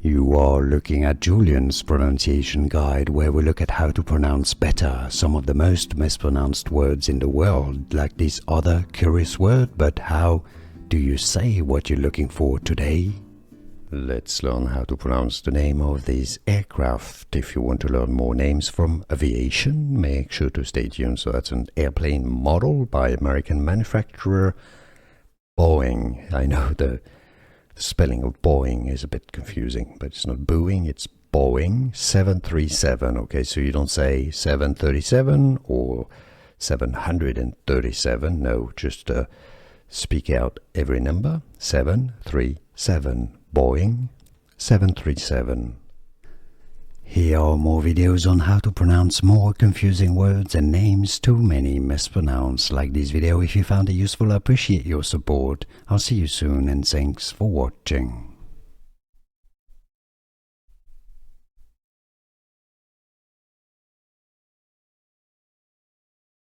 You are looking at Julian's pronunciation guide, where we look at how to pronounce better some of the most mispronounced words in the world, like this other curious word. But how do you say what you're looking for today? Let's learn how to pronounce the name of this aircraft. If you want to learn more names from aviation, make sure to stay tuned. So that's an airplane model by American manufacturer Boeing. I know the spelling of Boeing is a bit confusing, but it's not Boeing, it's Boeing 737. Okay, so you don't say 737 or 737. No, just speak out every number. 737. Boeing 737. Here are more videos on how to pronounce more confusing words and names too many mispronounced. Like this video if you found it useful. I appreciate your support. I'll see you soon and thanks for watching.